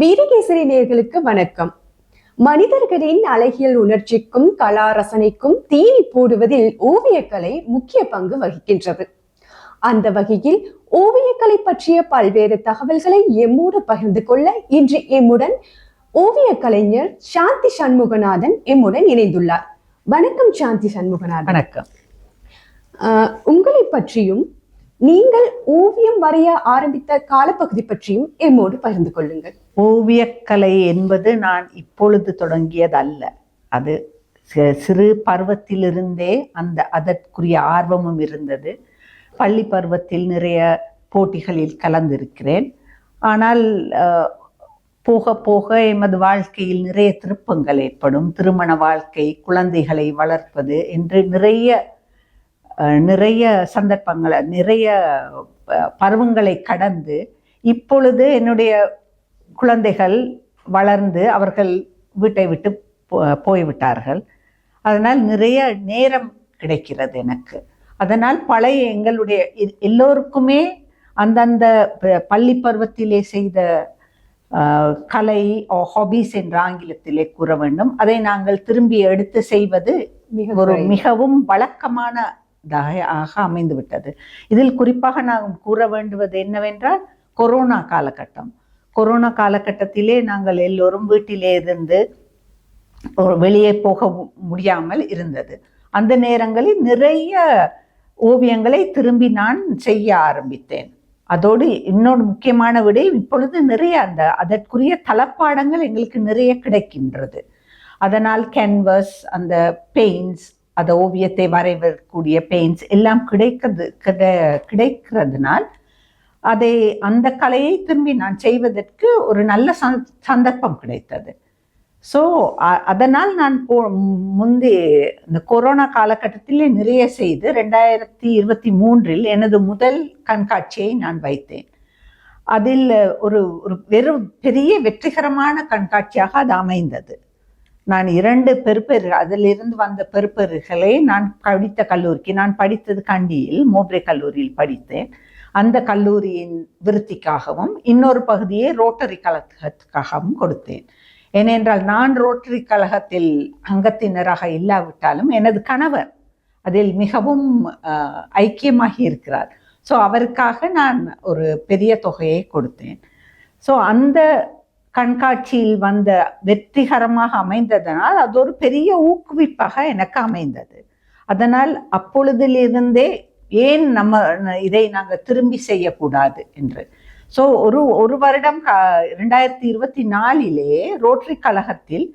வீரகேசரி நேயர்களுக்கு வணக்கம். மனிதர்களின் அழகியல் உணர்ச்சிக்கும் கலா ரசனைக்கும் தீனி போடுவதில் ஓவியக்கலை முக்கிய பங்கு வகிக்கின்றது. அந்த வகையில் ஓவியக்கலை பற்றிய பல்வேறு தகவல்களை எம்மோடு பகிர்ந்து கொள்ள இன்று எம்முடன் ஓவிய கலைஞர் சாந்தி சண்முகநாதன் எம்முடன் இணைந்துள்ளார். வணக்கம் சாந்தி சண்முகநாதன். வணக்கம். உங்களை பற்றியும் நீங்கள் ஓவியம் வரைய ஆரம்பித்த காலப்பகுதி பற்றியும் எம்மோடு பகிர்ந்து கொள்ளுங்கள். ஓவியக்கலை என்பது நான் இப்பொழுது தொடங்கியதல்ல. அது சிறு பருவத்திலிருந்தே அதற்குரிய ஆர்வமும் இருந்தது. பள்ளி பருவத்தில் நிறைய போட்டிகளில் கலந்திருக்கிறேன். ஆனால் போக போக எமது வாழ்க்கையில் நிறைய திருப்பங்கள் ஏற்படும். திருமண வாழ்க்கை, குழந்தைகளை வளர்ப்பது என்று நிறைய சந்தர்ப்பங்களை, நிறைய பருவங்களை கடந்து இப்பொழுது என்னுடைய குழந்தைகள் வளர்ந்து அவர்கள் வீட்டை விட்டு போய்விட்டார்கள். அதனால் நிறைய நேரம் கிடைக்கிறது எனக்கு. அதனால் பழைய எங்களுடைய எல்லோருக்குமே அந்தந்த பள்ளி பருவத்திலே செய்த கலை ஹாபீஸ் என்ற ஆங்கிலத்திலே கூற வேண்டும், அதை நாங்கள் திரும்பி எடுத்து செய்வது மிகவும் வழக்கமான அமைந்து விட்டது. இதில் குறிப்பாக நான் கூற வேண்டுவது என்னவென்றால், கொரோனா காலகட்டத்திலே நாங்கள் எல்லோரும் வீட்டிலே இருந்து வெளியே போக முடியாமல் இருந்தது. அந்த நேரங்களில் நிறைய ஓவியங்களை திரும்பி நான் செய்ய ஆரம்பித்தேன். அதோடு இன்னொரு முக்கியமான விட, இப்பொழுது நிறைய அதற்குரிய தளப்பாடங்கள் எங்களுக்கு நிறைய கிடைக்கின்றது. அதனால் கேன்வஸ், அந்த பெயிண்ட்ஸ், அந்த ஓவியத்தை வரைவதற்குரிய பெயிண்ட்ஸ் எல்லாம் கிடைக்கிறதுனால் அந்த கலையை திரும்பி நான் செய்வதற்கு ஒரு நல்ல சந்தர்ப்பம் கிடைத்தது. ஸோ அதனால் நான் இந்த கொரோனா காலகட்டத்திலே நிறைய செய்து 2023 எனது முதல் கண்காட்சியை நான் வைத்தேன். அதில் ஒரு பெரிய வெற்றிகரமான கண்காட்சியாக அது அமைந்தது. நான் 2 பெறுபேறு, அதிலிருந்து வந்த பெறுபேறுகளை நான் படித்த கல்லூரிக்கு, நான் படித்தது கண்டியில் மோப்ரே கல்லூரியில் படித்தேன். அந்த கல்லூரியின் விருத்திக்காகவும் இன்னொரு பகுதியை ரோட்டரி கழகத்துக்காகவும் கொடுத்தேன். ஏனென்றால் நான் ரோட்டரி கழகத்தில் அங்கத்தினராக இல்லாவிட்டாலும் எனது கணவர் அதில் மிகவும் ஐக்கியமாகி இருக்கிறார். ஸோ அவருக்காக நான் ஒரு பெரிய தொகையை கொடுத்தேன். ஸோ அந்த கண்காட்சியில் வந்த வெற்றிகரமாக அமைந்ததனால் அது ஒரு பெரிய ஊக்குவிப்பாக எனக்கு அமைந்தது. அதனால் அப்பொழுதிலிருந்தே ஏன் இதை நாங்கள் திரும்பி செய்யக்கூடாது என்று. ஸோ ஒரு வருடம் 2024 ரோட்டரி கழகத்தில்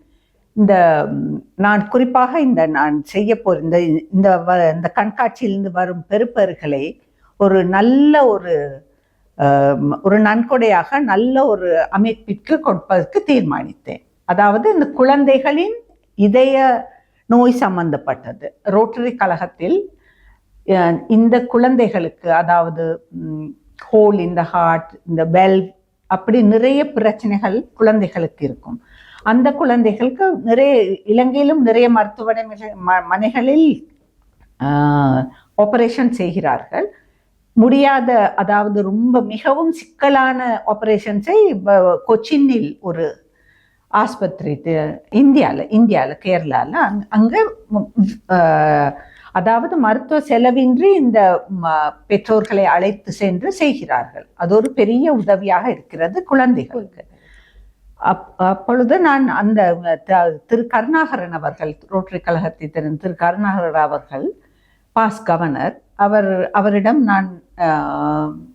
நான் குறிப்பாக நான் செய்ய போகிற இந்த கண்காட்சியிலிருந்து வரும் பெறுபேறுகளை ஒரு நல்ல ஒரு நன்கொடையாக நல்ல ஒரு அமைப்பிற்கு கொடுப்பதற்கு தீர்மானித்தேன். அதாவது இந்த குழந்தைகளின் இதய நோய் சம்பந்தப்பட்டது. ரோட்டரி கழகத்தில் இந்த குழந்தைகளுக்கு, அதாவது ஹோல் இன் த ஹார்ட், இந்த பெல்வ், அப்படி நிறைய பிரச்சனைகள் குழந்தைகளுக்கு இருக்கும். அந்த குழந்தைகளுக்கு இலங்கையிலும் நிறைய மருத்துவமனைகளில் ஆபரேஷன் செய்கிறார்கள். முடியாத, அதாவது ரொம்ப மிகவும் சிக்கலான ஆபரேஷன்ஸை கொச்சினில் ஒரு ஆஸ்பத்திரி, இந்தியாவில் கேரளாவில் அங்கே அதாவது மருத்துவ செலவின்றி இந்த பெற்றோர்களை அழைத்து சென்று செய்கிறார்கள். அது ஒரு பெரிய உதவியாக இருக்கிறது குழந்தைகளுக்கு. அப்பொழுது நான் அந்த திரு கருணாகரன் அவர்கள், ரோட்டரி கழகத்தை திரு கருணாகரன் அவர்கள், பாஸ் கவர்னர், அவரிடம் நான்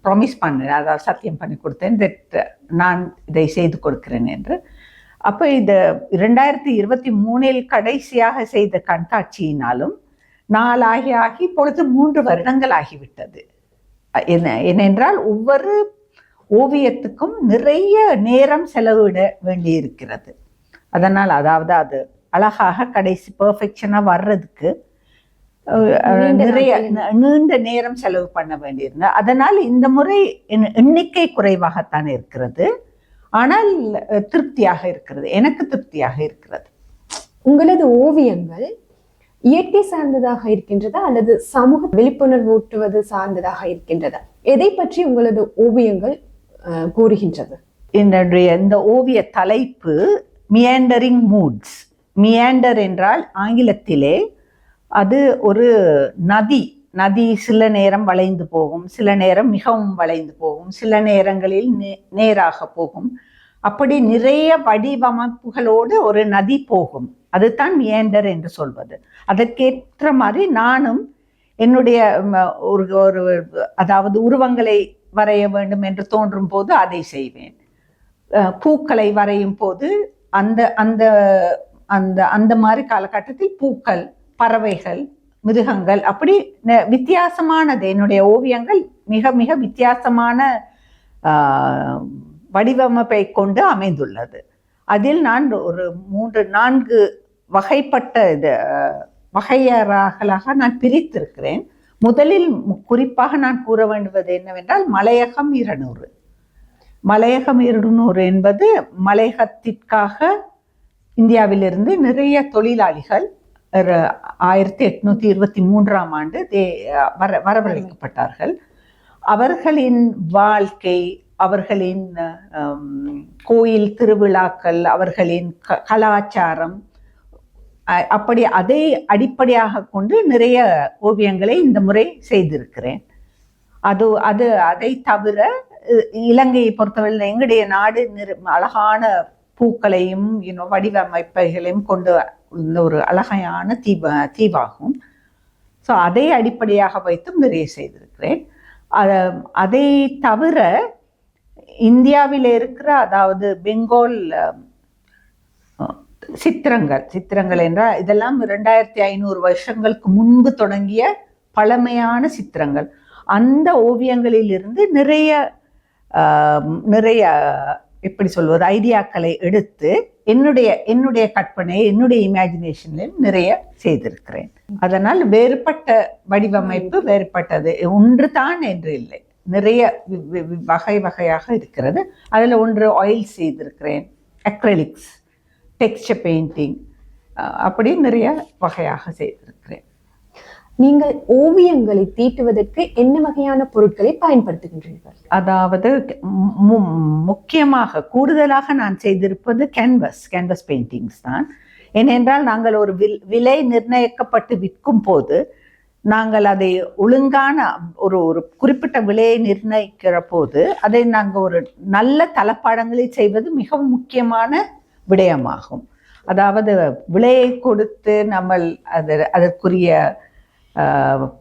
ப்ராமிஸ் பண்ணேன், அதாவது சத்தியம் பண்ணி கொடுத்தேன், நான் இதை செய்து கொடுக்கிறேன் என்று. அப்போ இது 2023 கடைசியாக செய்த கண்காட்சியினாலும் 4 ஆகி இப்பொழுது 3 வருடங்கள் ஆகிவிட்டது. ஏனென்றால் ஒவ்வொரு ஓவியத்துக்கும் நிறைய நேரம் செலவிட வேண்டியிருக்கிறது. அதனால் அதாவது அது அழகாக கடைசி பெர்ஃபெக்ஷனாக வர்றதுக்கு நிறைய நீண்ட நேரம் செலவு பண்ண வேண்டியிருந்தது. அதனால் இந்த முறை எண்ணிக்கை குறைவாகத்தான் இருக்கிறது, ஆனால் திருப்தியாக இருக்கிறது, எனக்கு திருப்தியாக இருக்கிறது. உங்களது ஓவியங்கள் இயற்கை சார்ந்ததாக இருக்கின்றதா அல்லது சமூக விழிப்புணர்வு ஊட்டுவது சார்ந்ததாக இருக்கின்றதா? எதை பற்றி உங்களது ஓவியங்கள் கூறுகின்றது? என்னுடைய இந்த ஓவிய தலைப்பு மியாண்டரிங் மூட்ஸ். மியாண்டர் என்றால் ஆங்கிலத்திலே அது ஒரு நதி. நதி சில நேரம் வளைந்து போகும், சில நேரம் மிகவும் வளைந்து போகும், சில நேரங்களில் நேராக போகும். அப்படி நிறைய வடிவமைப்புகளோடு ஒரு நதி போகும். அதுதான் மியாண்டர் என்று சொல்வது. அதற்கேற்ற மாதிரி நானும் என்னுடைய ஒரு ஒரு அதாவது உருவங்களை வரைய வேண்டும் என்று தோன்றும் போது அதை செய்வேன். பூக்களை வரையும் போது அந்த அந்த அந்த அந்த மாதிரி காலகட்டத்தில் பூக்கள், பறவைகள், மிருகங்கள், அப்படி வித்தியாசமானது. என்னுடைய ஓவியங்கள் மிக மிக வித்தியாசமான வடிவமைப்பை கொண்டு அமைந்துள்ளது. அதில் நான் ஒரு 3-4 வகைப்பட்ட வகையறாகளாக நான் பிரித்திருக்கிறேன். முதலில் குறிப்பாக நான் கூற வேண்டுவது என்னவென்றால் மலையகம் 200. மலையகம் 200 என்பது மலையகத்திற்காக இந்தியாவிலிருந்து நிறைய தொழிலாளிகள் 1823ஆம் ஆண்டு வரவழைக்கப்பட்டார்கள். அவர்களின் வாழ்க்கை, அவர்களின் கோயில் திருவிழாக்கள், அவர்களின் கலாச்சாரம், அப்படி அதை அடிப்படையாக கொண்டு நிறைய ஓவியங்களை இந்த முறை செய்திருக்கிறேன். அதை தவிர இலங்கையை பொறுத்தவரை எங்களுடைய நாடு அழகான பூக்களையும் வடிவமைப்புகளையும் கொண்டு ஒரு அழகையான தீவாகும். ஸோ அதை அடிப்படையாக வைத்தும் நிறைய செய்திருக்கிறேன். அதை தவிர இந்தியாவில் இருக்கிற, அதாவது பெங்கால் சித்திரங்கள் என்றால் இதெல்லாம் 2500 வருஷங்களுக்கு முன்பு தொடங்கிய பழமையான சித்திரங்கள். அந்த ஓவியங்களில் இருந்து நிறைய எப்படி சொல்வது, ஐடியாக்களை எடுத்து என்னுடைய கற்பனை, என்னுடைய இமேஜினேஷனில் நிறைய செய்திருக்கிறேன். அதனால் வேறுபட்ட வடிவமைப்பு, வேறுபட்டது ஒன்று தான் என்று இல்லை, நிறைய வகையாக இருக்கிறது. அதில் ஒன்று ஆயில் செய்திருக்கிறேன், அக்ரிலிக்ஸ், டெக்ஸ்சர் பெயிண்டிங், அப்படி நிறைய வகையாக செய்திருக்கிறேன். நீங்கள் ஓவியங்களை தீட்டுவதற்கு என்ன வகையான பொருட்களை பயன்படுத்துகின்றீர்கள்? அதாவது முக்கியமாக கூடுதலாக நான் செய்திருப்பது கேன்வஸ் பெயிண்டிங்ஸ் தான். ஏனென்றால் நாங்கள் ஒரு விலை நிர்ணயிக்கப்பட்டு விற்கும் போது நாங்கள் அதை ஒழுங்கான ஒரு குறிப்பிட்ட விலையை நிர்ணயிக்கிற போது அதை நாங்கள் ஒரு நல்ல தளப்பாடங்களை செய்வது மிகவும் முக்கியமான விடயமாகும். அதாவது விலையை கொடுத்து நம்ம அதற்குரிய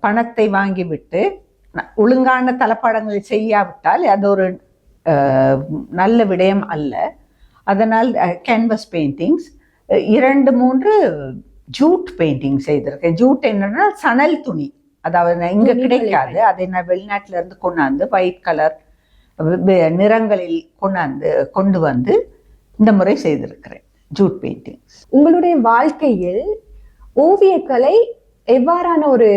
பணத்தை வாங்கிவிட்டு ஒழுங்கான தளப்பாடங்களை செய்யாவிட்டால் அது ஒரு நல்ல விடயம் அல்ல. அதனால் கேன்வஸ் பெயிண்டிங்ஸ், 2-3 ஜூட் பெயிண்டிங் செய்திருக்கேன். ஜூட் என்னன்னா சணல் துணி, அதாவது இங்கே கிடைக்காது, அதை நான் வெளிநாட்டில இருந்து கொண்டாந்து ஒயிட் கலர் நிறங்களில் கொண்டு வந்து இந்த முறை செய்திருக்கிறேன் ஜூட் பெயிண்டிங். உங்களுடைய வாழ்க்கையில் ஓவியக்கலை எவ்வாறான ஒரு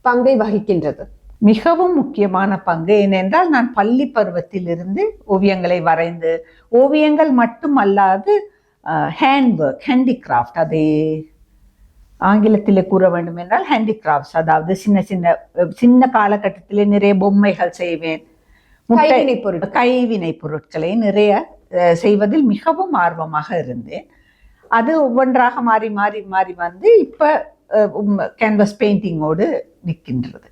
பங்கை வகிக்கின்றது? மிகவும் முக்கியமான பங்கு. ஏனென்றால் நான் பள்ளி பருவத்தில் இருந்து ஓவியங்களை வரைந்து, ஓவியங்கள் மட்டும் அல்லாது ஹேண்ட்ஒர்க், ஹேண்டிகிராஃப்ட், அதை ஆங்கிலத்தில் கூற வேண்டும் என்றால் ஹேண்டிகிராஃப்ட்ஸ், அதாவது சின்ன காலகட்டத்திலே நிறைய பொம்மைகள் செய்வேன். கைவினை பொருட்களை நிறைய செய்வதில் மிகவும் ஆர்வமாக இருந்தேன். அது ஒவ்வொன்றாக மாறி மாறி மாறி வந்து இப்ப கேன்வஸ் பெயிண்டிங்கோடு நிற்கின்றது.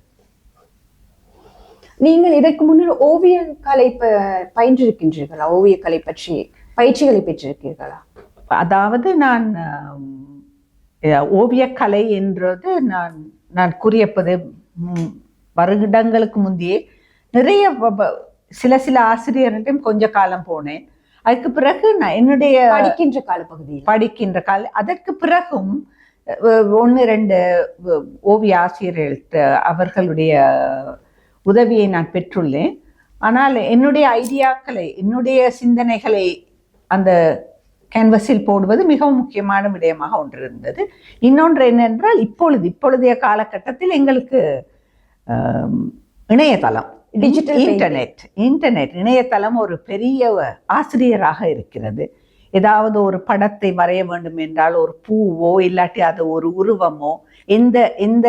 நீங்கள் இதற்கு முன்னர் ஓவியக்கலை பயின்றிருக்கின்றீர்களா? ஓவியக்கலை பற்றி பயிற்சிகளை பெற்றிருக்கீர்களா? அதாவது நான் ஓவியக்கலை என்றது நான் கூறியப்பது வருடங்களுக்கு முந்தையே நிறைய சில ஆசிரியர்கிட்டையும் கொஞ்ச காலம் போனேன். அதுக்கு பிறகு நான் என்னுடைய படிக்கின்ற கால அதற்கு பிறகும் 1-2 ஓவிய ஆசிரியர்கள்ட்ட அவர்களுடைய உதவியை நான் பெற்றுள்ளேன். ஆனால் என்னுடைய ஐடியாக்களை, என்னுடைய சிந்தனைகளை அந்த கேன்வஸில் போடுவது மிகவும் முக்கியமான விடயமாக ஒன்று இருந்தது. இன்னொன்று என்னென்றால் இப்பொழுதைய காலகட்டத்தில் எங்களுக்கு இணையதளம், இன்டர்நெட் இணையதளம் ஒரு பெரிய ஆசிரியராக இருக்கிறது. ஏதாவது ஒரு படத்தை வரைய வேண்டும் என்றால், ஒரு பூவோ இல்லாட்டி அது ஒரு உருவமோ எந்த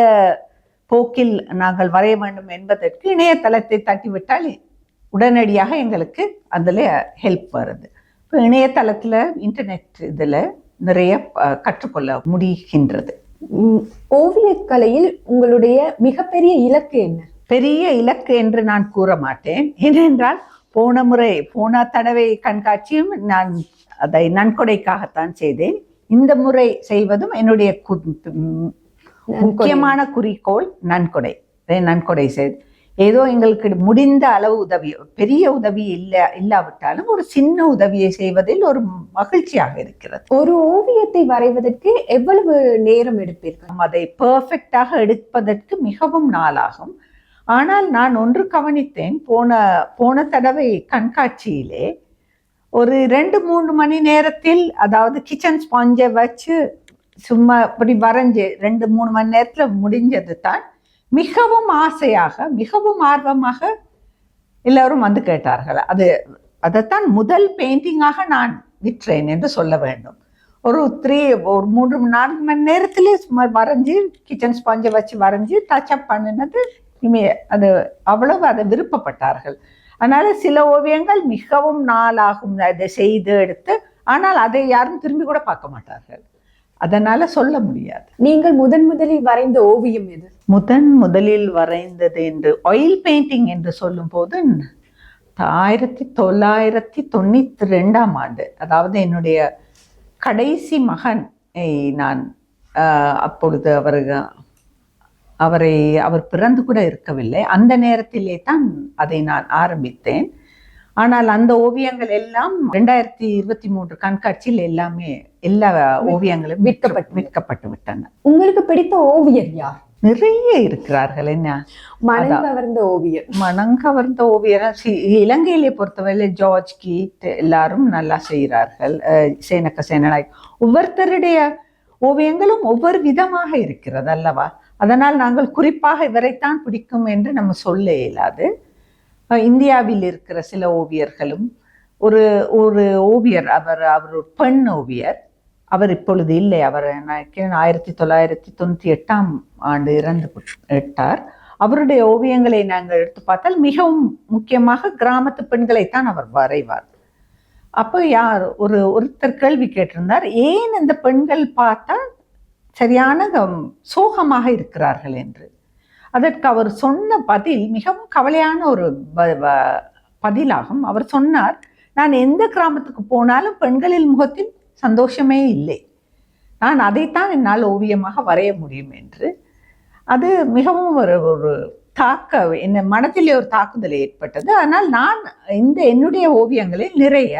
போக்கில் நாங்கள் வரைய வேண்டும் என்பதற்கு இணையதளத்தை தட்டிவிட்டால் உடனடியாக எங்களுக்கு அதில் ஹெல்ப் வருது. இப்போ இணையதளத்தில் இன்டர்நெட் இதில் நிறைய கற்றுக்கொள்ள முடிகின்றது. ஓவியக்கலையில் உங்களுடைய மிகப்பெரிய இலக்கு என்ன? பெரிய இலக்கு என்று நான் கூற மாட்டேன். ஏனென்றால் போன தடவை கண்காட்சியும் நான் அதை நன்கொடைக்காகத்தான் செய்தேன். இந்த முறை செய்வதும் என்னுடைய முக்கியமான குறிக்கோள் நன்கொடை செய்து ஏதோ எங்களுக்கு முடிந்த அளவு உதவி, பெரிய உதவி இல்லாவிட்டாலும் ஒரு சின்ன உதவியை செய்வதில் ஒரு மகிழ்ச்சியாக இருக்கிறது. ஒரு ஓவியத்தை வரைவதற்கு எவ்வளவு நேரம் எடுப்பீர்கள்? அதை பெர்ஃபெக்டாக எடுப்பதற்கு மிகவும் நாளாகும். ஆனால் நான் ஒன்று கவனித்தேன், போன தடவை கண்காட்சியிலே ஒரு 2-3 மணி நேரத்தில், அதாவது கிச்சன் ஸ்பாஞ்சை வச்சு சும்மா இப்படி வரைஞ்சு 2-3 மணி நேரத்தில் முடிஞ்சது தான். மிகவும் ஆசையாக, மிகவும் ஆர்வமாக எல்லாரும் வந்து கேட்டார்கள். அதைத்தான் முதல் பெயிண்டிங்காக நான் விற்றேன் என்று சொல்ல வேண்டும். ஒரு 3-4 மணி நேரத்திலே சும்மா வரைஞ்சி கிச்சன் ஸ்பாஞ்சை வச்சு வரைஞ்சி டச்சப் பண்ணினது. அது அவ்வளவு அதை விருப்பப்பட்டார்கள். அதனால சில ஓவியங்கள் மிகவும் நாளாகும் அதை செய்து எடுத்து, ஆனால் அதை யாரும் திரும்பி கூட பார்க்க மாட்டார்கள். அதனால சொல்ல முடியாது. நீங்கள் முதலில் வரைந்த ஓவியம் எது? முதலில் வரைந்தது என்று ஆயில் பெயிண்டிங் என்று சொல்லும் போது 1992ஆம் ஆண்டு, அதாவது என்னுடைய கடைசி மகன் நான் அப்பொழுது அவர் பிறந்து கூட இருக்கவில்லை, அந்த நேரத்திலே தான் அதை நான் ஆரம்பித்தேன். ஆனால் அந்த ஓவியங்கள் எல்லாம் 2023 கண்காட்சியில் எல்லா ஓவியங்களும் விற்கப்பட்டு விட்டன. உங்களுக்கு பிடித்த ஓவியர் யார்? நிறைய இருக்கிறார்கள். என்ன மனங்கவர்ந்த ஓவியர் இலங்கையிலே பொறுத்தவரை ஜார்ஜ் கீட் எல்லாரும் நல்லா செய்கிறார்கள். சேனக்க சேனநாயக், ஒவ்வொருத்தருடைய ஓவியங்களும் ஒவ்வொரு விதமாக இருக்கிறது அல்லவா? அதனால் நாங்கள் குறிப்பாக இவரைத்தான் பிடிக்கும் என்று நம்ம சொல்ல இயலாது. இந்தியாவில் இருக்கிற சில ஓவியர்களும், ஒரு ஓவியர், அவர் ஒரு பெண் ஓவியர், அவர் இப்பொழுது இல்லை, அவர் 1998ஆம் ஆண்டு இறந்து விட்டார். அவருடைய ஓவியங்களை நாங்கள் எடுத்து பார்த்தால் மிகவும் முக்கியமாக கிராமத்து பெண்களைத்தான் அவர் வரைவார். அப்போ ஒருத்தர் கேள்வி கேட்டிருந்தார், ஏன் இந்த பெண்கள் பார்த்தா சரியான சோகமாக இருக்கிறார்கள் என்று. அதற்கு அவர் சொன்ன பதில் மிகவும் கவலையான ஒரு பதிலாகும். அவர் சொன்னார், நான் எந்த கிராமத்துக்கு போனாலும் பெண்களின் முகத்தில் சந்தோஷமே இல்லை, நான் அதைத்தான் என்னால் ஓவியமாக வரைய முடியும் என்று. அது மிகவும் ஒரு என்ன மனத்திலே ஒரு தாக்குதல் ஏற்பட்டது. ஆனால் நான் என்னுடைய ஓவியங்களில் நிறைய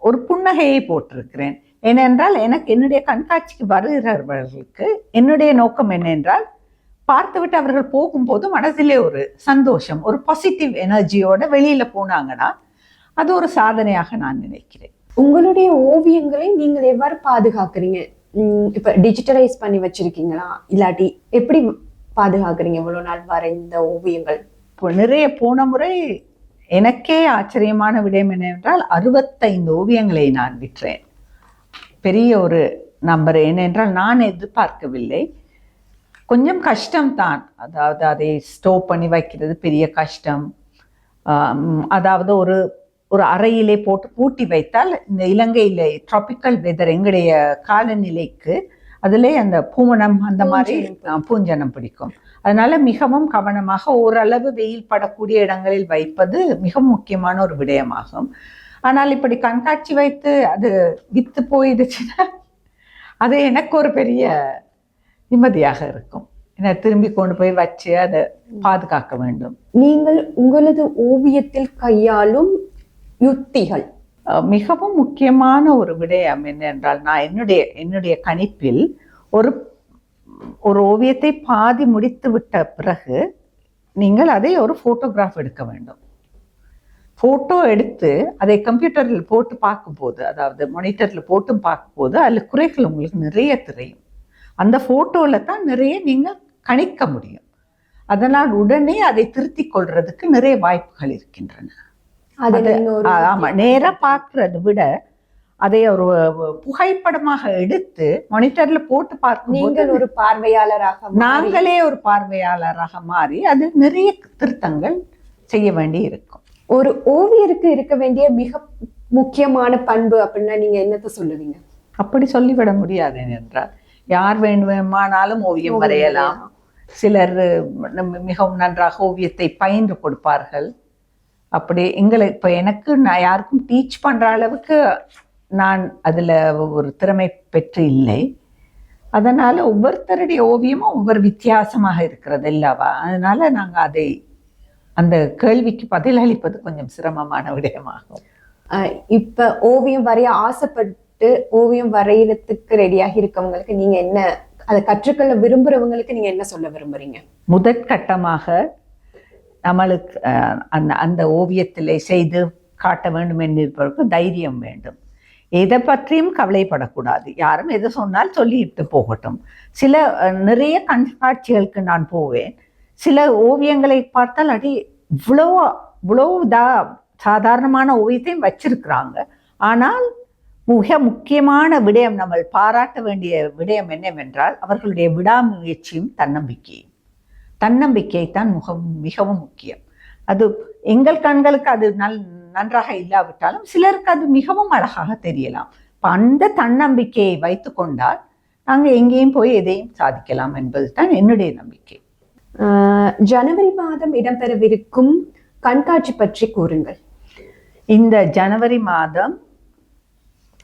ஒரு புன்னகையை போட்டிருக்கிறேன். ஏனென்றால் எனக்கு என்னுடைய கண்காட்சிக்கு வருகிறவர்களுக்கு என்னுடைய நோக்கம் என்னென்றால், பார்த்துவிட்டு அவர்கள் போகும்போது மனதிலே ஒரு சந்தோஷம், ஒரு பாசிட்டிவ் எனர்ஜியோட வெளியில போனாங்கன்னா அது ஒரு சாதனையாக நான் நினைக்கிறேன். உங்களுடைய ஓவியங்களை நீங்கள் எவ்வாறு பாதுகாக்கிறீங்க? இப்ப டிஜிட்டலைஸ் பண்ணி வச்சிருக்கீங்களா, இல்லாட்டி எப்படி பாதுகாக்கிறீங்க இவ்வளவு நாள் வரைந்த ஓவியங்கள்? நிறைய போன முறை எனக்கே ஆச்சரியமான விடயம் என்னவென்றால் 65 ஓவியங்களை நான் விற்றேன். பெரிய ஒரு நம்பர். ஏனென்றால் நான் எதிர்பார்க்கவில்லை. கொஞ்சம் கஷ்டம்தான், அதாவது அதை ஸ்டோர் பண்ணி வைக்கிறது பெரிய கஷ்டம். அதாவது ஒரு அறையிலே போட்டு பூட்டி வைத்தால் இந்த இலங்கையில் ட்ராபிக்கல் வெதர், எங்களுடைய காலநிலைக்கு அதிலே அந்த பூமணம் அந்த மாதிரி பூஞ்சனம் பிடிக்கும். அதனால மிகவும் கவனமாக ஓரளவு வெயில் படக்கூடிய இடங்களில் வைப்பது மிக முக்கியமான ஒரு விடயமாகும். ஆனால் இப்படி கண்காட்சி வைத்து அது வித்து போயிடுச்சுன்னா அது எனக்கு ஒரு பெரிய நிம்மதியாக இருக்கும். ஏன்னா திரும்பி கொண்டு போய் வச்சு அதை பாதுகாக்க வேண்டும். நீங்கள் உங்களது ஓவியத்தில் கையாளும் யுத்திகள் மிகவும் முக்கியமான ஒரு விடயம் என்னென்றால், நான் என்னுடைய கணிப்பில் ஒரு ஓவியத்தை பாதி முடித்து விட்ட பிறகு நீங்கள் அதை ஒரு போட்டோகிராஃப் எடுக்க வேண்டும். போட்டோ எடுத்து அதை கம்ப்யூட்டரில் போட்டு பார்க்கும்போது, அதாவது மானிட்டரில் போட்டு பார்க்கும்போது அதில் குறைகள் உங்களுக்கு நிறைய தெரியும். அந்த போட்டோவில் தான் நிறைய நீங்கள் கணிக்க முடியும். அதனால் உடனே அதை திருத்திக் கொள்றதுக்கு நிறைய வாய்ப்புகள் இருக்கின்றன. ஆமா, நேரா பார்க்கறதை விட அதை ஒரு புகைப்படமாக எடுத்து மானிட்டர்ல போட்டு பார்க்கும் நீங்கள் ஒரு பார்வையாளராக, நாங்களே ஒரு பார்வையாளராக மாறி அது நிறைய திருத்தங்கள் செய்ய வேண்டி இருக்கும். ஒரு ஓவியருக்கு இருக்க வேண்டிய மிக முக்கியமான பண்பு அப்படின்னா நீங்க என்னத்த சொல்லுவீங்க? அப்படி சொல்லிவிட முடியாது என்றால் யார் வேண்டுமானாலும் ஓவியம் வரையலாம். சிலர் மிகவும் நன்றாக ஓவியத்தை பயின்று கொடுப்பார்கள். அப்படி இப்போ எனக்கு நான் யாருக்கும் டீச் பண்ணுற அளவுக்கு நான் அதில் ஒரு திறமை பெற்று இல்லை. அதனால் ஒவ்வொருத்தருடைய ஓவியமும் ஒவ்வொரு வித்தியாசமாக இருக்கிறது இல்லவா? அதனால் நாங்கள் அந்த கேள்விக்கு பதிலளிப்பது கொஞ்சம் சிரமமான விடயமாகும். இப்போ ஓவியம் வரைய ஆசைப்பட்டு ஓவியம் வரைகிறதுக்கு ரெடியாக இருக்கவங்களுக்கு நீங்கள் என்ன, அதை கற்றுக்கொள்ள விரும்புகிறவங்களுக்கு நீங்கள் என்ன சொல்ல விரும்புகிறீங்க? முதற்கட்டமாக நம்மளுக்கு அந்த ஓவியத்திலே செய்து காட்ட வேண்டும் என்பதற்கு தைரியம் வேண்டும். எதை பற்றியும் கவலைப்படக்கூடாது. யாரும் எதை சொன்னால் சொல்லிட்டு போகட்டும். நிறைய கண்காட்சிகளுக்கு நான் போவேன். சில ஓவியங்களை பார்த்தால் இவ்வளோ சாதாரணமான ஓவியத்தையும் வச்சிருக்கிறாங்க. ஆனால் மிக முக்கியமான விடயம், நம்ம பாராட்ட வேண்டிய விடயம் என்னவென்றால் அவர்களுடைய விடாமுயற்சியும் தன்னம்பிக்கையும். தன்னம்பிக்கை தான் மிகவும் முக்கியம். அது எங்கள் கண்களுக்கு அது நன்றாக இல்லாவிட்டாலும் சிலருக்கு அது மிகவும் அழகாக தெரியலாம். அந்த தன்னம்பிக்கையை வைத்து கொண்டால் நாங்கள் எங்கேயும் போய் எதையும் சாதிக்கலாம் என்பது தான் என்னுடைய நம்பிக்கை. ஜனவரி மாதம் இடம்பெறவிருக்கும் கண்காட்சி பற்றி கூறுங்கள். இந்த ஜனவரி மாதம்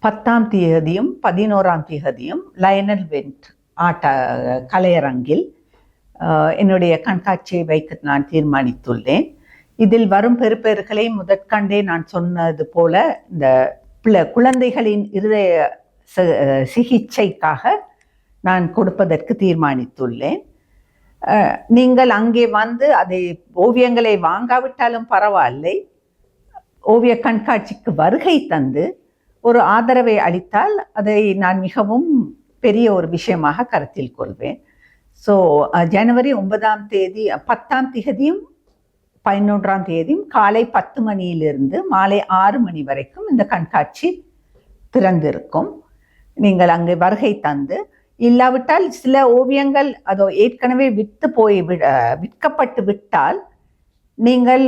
10ஆம் தேதியும் 11ஆம் தேதியும் லயனல் வென்ட் கலையரங்கில் என்னுடைய கண்காட்சியை வைக்க நான் தீர்மானித்துள்ளேன். இதில் வரும் பெறுபேறுகளை முதற்கண்டே நான் சொன்னது போல இந்த குழந்தைகளின் இருதய சிகிச்சைக்காக நான் கொடுப்பதற்கு தீர்மானித்துள்ளேன். நீங்கள் அங்கே வந்து ஓவியங்களை வாங்காவிட்டாலும் பரவாயில்லை, ஓவிய கண்காட்சிக்கு வருகை தந்து ஒரு ஆதரவை அளித்தால் அதை நான் மிகவும் பெரிய ஒரு விஷயமாக கருத்தில் கொள்வேன். ஸோ ஜனவரி 9ஆம் தேதி 10ஆம் தேதியும் 11ஆம் தேதியும் காலை 10 மணியிலிருந்து மாலை 6 மணி வரைக்கும் இந்த கண்காட்சி திறந்திருக்கும். நீங்கள் அங்கே வருகை தந்து, இல்லாவிட்டால் சில ஓவியங்கள் ஏற்கனவே விற்கப்பட்டு விட்டால் நீங்கள்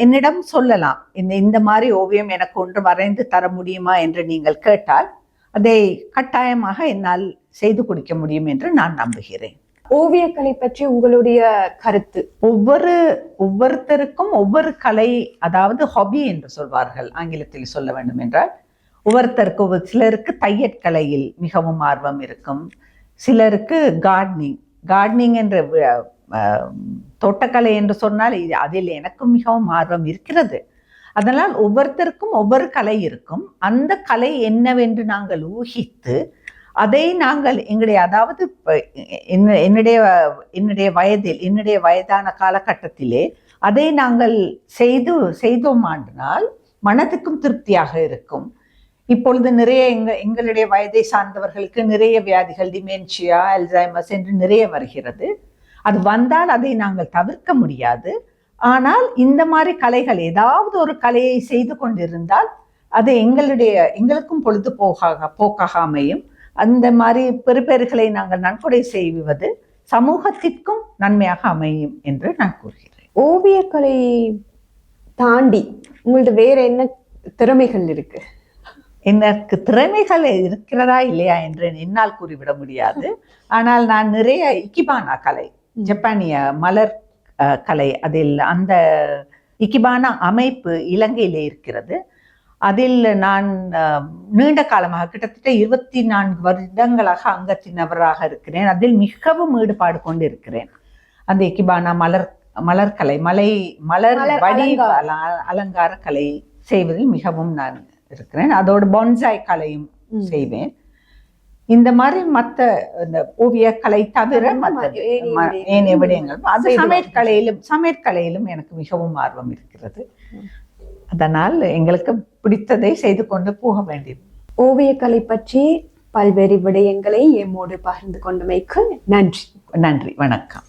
என்னிடம் சொல்லலாம். இந்த மாதிரி ஓவியம் எனக்கு ஒன்று வரைந்து தர முடியுமா என்று நீங்கள் கேட்டால் அதை கட்டாயமாக என்னால் செய்து கொடுக்க முடியும் என்று நான் நம்புகிறேன். ஓவியக்கலை பற்றி உங்களுடைய கருத்து? ஒவ்வொருத்தருக்கும் ஒவ்வொரு கலை, அதாவது ஹாபி என்று சொல்வார்கள் ஆங்கிலத்தில் சொல்ல வேண்டும் என்றால், ஒவ்வொருத்தருக்கு சிலருக்கு தையற்கலையில் மிகவும் ஆர்வம் இருக்கும். சிலருக்கு கார்டனிங் என்ற தோட்டக்கலை என்று சொன்னால் அதில் எனக்கும் மிகவும் ஆர்வம் இருக்கிறது. அதனால் ஒவ்வொருத்தருக்கும் ஒவ்வொரு கலை இருக்கும். அந்த கலை என்னவென்று நாங்கள் ஊகித்து அதை நாங்கள் என்னுடைய வயதான காலகட்டத்திலே அதை நாங்கள் செய்தோமானால் மனதுக்கும் திருப்தியாக இருக்கும். இப்பொழுது நிறைய எங்களுடைய வயதை சார்ந்தவர்களுக்கு நிறைய வியாதிகள், டிமென்ஷியா, அல்சைமர்ஸ் என்று நிறைய வருகிறது. அது வந்தால் அதை நாங்கள் தவிர்க்க முடியாது. ஆனால் இந்த மாதிரி கலைகள், ஏதாவது ஒரு கலையை செய்து கொண்டிருந்தால் அது எங்களுக்கும் பொழுது போக்காக அமையும். அந்த மாதிரி பெறுபேறுகளை நாங்கள் நன்கொடை செய்வது சமூகத்திற்கும் நன்மையாக அமையும் என்று நான் கூறுகிறேன். ஓவியக்கலை தாண்டி உங்களது வேற என்ன திறமைகள் இருக்கு? எனக்கு திறமைகள் இருக்கிறதா இல்லையா என்று என்னால் கூறிவிட முடியாது. ஆனால் நான் நிறைய இக்கிபானா கலை, ஜப்பானிய மலர் கலை, அதில் அந்த இக்கிபானா அமைப்பு இலங்கையிலே இருக்கிறது. அதில் நான் நீண்ட காலமாக கிட்டத்தட்ட 24 வருடங்களாக அங்கத்தினவராக இருக்கிறேன். அதில் மிகவும் ஈடுபாடு கொண்டு இருக்கிறேன். அந்த இக்கிபானா மலர்கலை, மலர் வடி அலங்கார கலை செய்வதில் மிகவும் நான் இருக்கிறேன். அதோடு பான்சாய் கலையும் செய்வேன். இந்த மாதிரி மற்ற இந்த ஓவிய கலை தவிர ஏனைய விடயங்கள், அது சமையற்கலையிலும் எனக்கு மிகவும் ஆர்வம் இருக்கிறது. அதனால் எங்களுக்கு பிடித்ததை செய்து கொண்டு போக வேண்டியது. ஓவியக்கலை பற்றி பல்வேறு விடயங்களை எம்மோடு பகிர்ந்து கொண்டமைக்கு நன்றி. நன்றி, வணக்கம்.